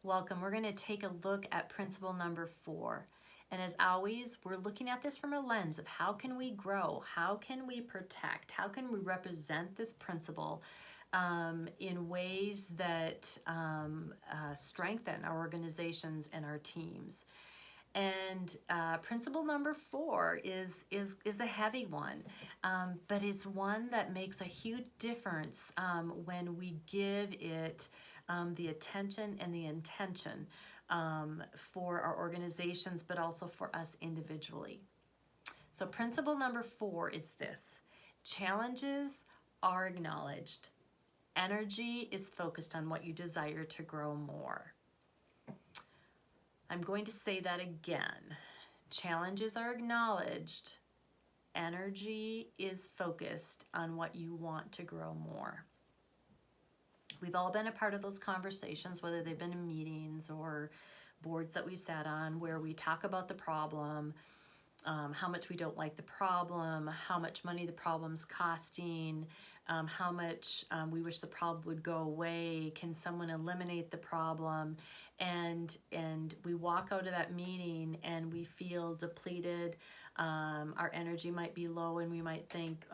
Welcome. We're going to take a look at principle number 4. And as always, we're looking at this from a lens of how can we grow? How can we protect? How can we represent this principle in ways that strengthen our organizations and our teams? And principle number 4 is a heavy one, but it's one that makes a huge difference when we give it the attention and the intention for our organizations, but also for us individually. So principle number 4 is this: challenges are acknowledged. Energy is focused on what you desire to grow more. I'm going to say that again. Challenges are acknowledged. Energy is focused on what you want to grow more. We've all been a part of those conversations, whether they've been in meetings or boards that we've sat on, where we talk about the problem, how much we don't like the problem, how much money the problem's costing, how much we wish the problem would go away, can someone eliminate the problem, and we walk out of that meeting and we feel depleted, our energy might be low, and we might think,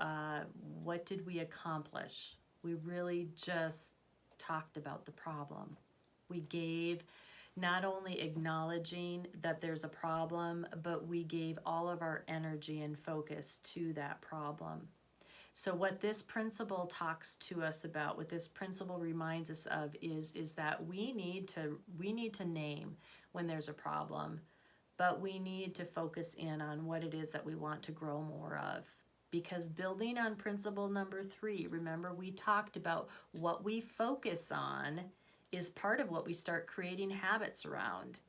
what did we accomplish? We really just talked about the problem. We gave not only acknowledging that there's a problem, but we gave all of our energy and focus to that problem. So what this principle talks to us about, what this principle reminds us of is that we need to name when there's a problem, but we need to focus in on what it is that we want to grow more of. Because building on principle number 3, remember we talked about what we focus on is part of what we start creating habits around.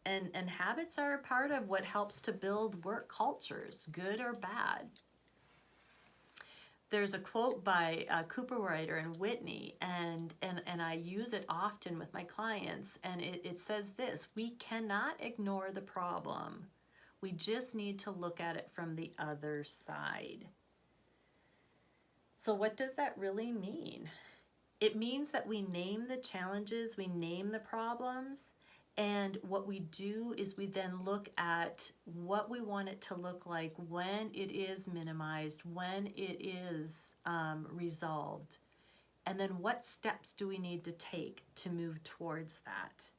And habits are a part of what helps to build work cultures, good or bad. There's a quote by Cooperrider and Whitney, and I use it often with my clients, and it says this: we cannot ignore the problem. We just need to look at it from the other side. So what does that really mean? It means that we name the challenges, we name the problems, and what we do is we then look at what we want it to look like when it is minimized, when it is resolved, and then what steps do we need to take to move towards that?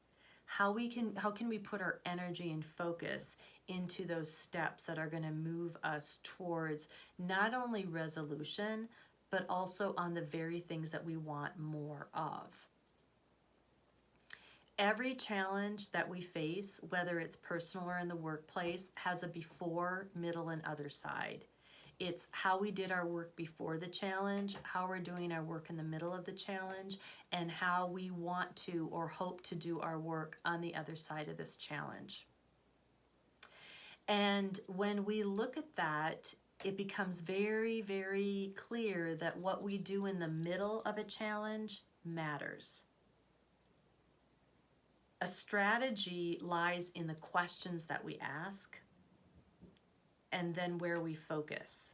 How can we put our energy and focus into those steps that are going to move us towards not only resolution, but also on the very things that we want more of. Every challenge that we face, whether it's personal or in the workplace, has a before, middle, and other side. It's how we did our work before the challenge, how we're doing our work in the middle of the challenge, and how we want to or hope to do our work on the other side of this challenge. And when we look at that, it becomes very, very clear that what we do in the middle of a challenge matters. A strategy lies in the questions that we ask and then where we focus.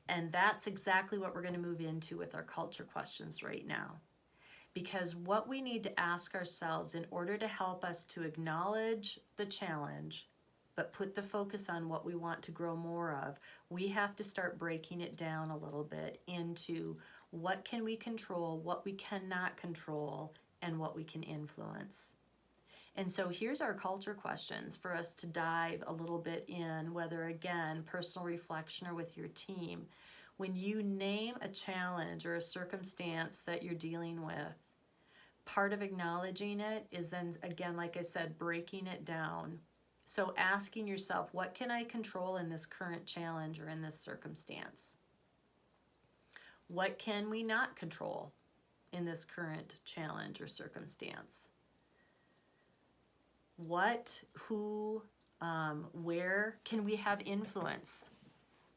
And that's exactly what we're going to move into with our culture questions right now. Because what we need to ask ourselves in order to help us to acknowledge the challenge, but put the focus on what we want to grow more of, we have to start breaking it down a little bit into what can we control, what we cannot control, and what we can influence. And so here's our culture questions for us to dive a little bit in, whether again, personal reflection or with your team. When you name a challenge or a circumstance that you're dealing with, part of acknowledging it is then, again, like I said, breaking it down. So asking yourself, what can I control in this current challenge or in this circumstance? What can we not control in this current challenge or circumstance? What, who, where can we have influence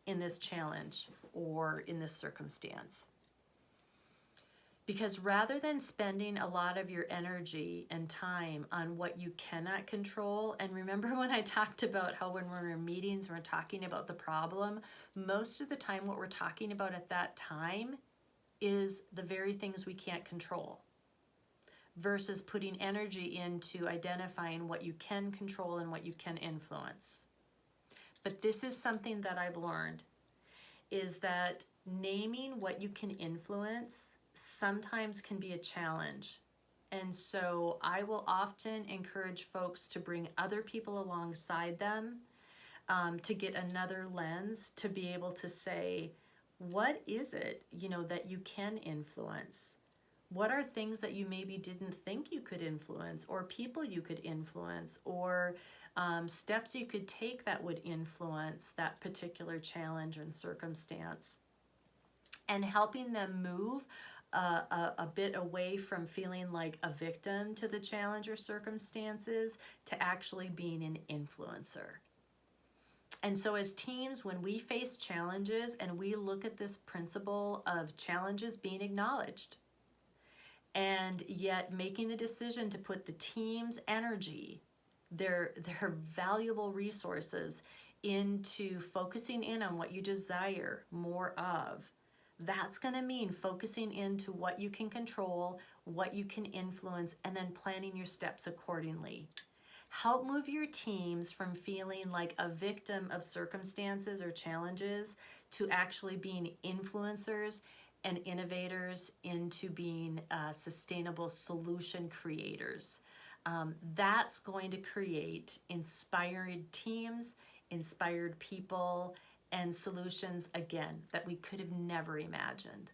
in this challenge or in this circumstance? Because rather than spending a lot of your energy and time on what you cannot control, and remember when I talked about how when we're in meetings, we're talking about the problem, most of the time what we're talking about at that time is the very things we can't control. versus putting energy into identifying what you can control and what you can influence. But this is something that I've learned, is that naming what you can influence sometimes can be a challenge. And so I will often encourage folks to bring other people alongside them, to get another lens, to be able to say, what is it, that you can influence? What are things that you maybe didn't think you could influence, or people you could influence, or steps you could take that would influence that particular challenge and circumstance? And helping them move a bit away from feeling like a victim to the challenge or circumstances to actually being an influencer. And so as teams, when we face challenges and we look at this principle of challenges being acknowledged, and yet making the decision to put the team's energy, their valuable resources, into focusing in on what you desire more of, that's going to mean focusing into what you can control, what you can influence, and then planning your steps accordingly. Help move your teams from feeling like a victim of circumstances or challenges to actually being influencers and innovators, into being sustainable solution creators. That's going to create inspired teams, inspired people, and solutions, again, that we could have never imagined.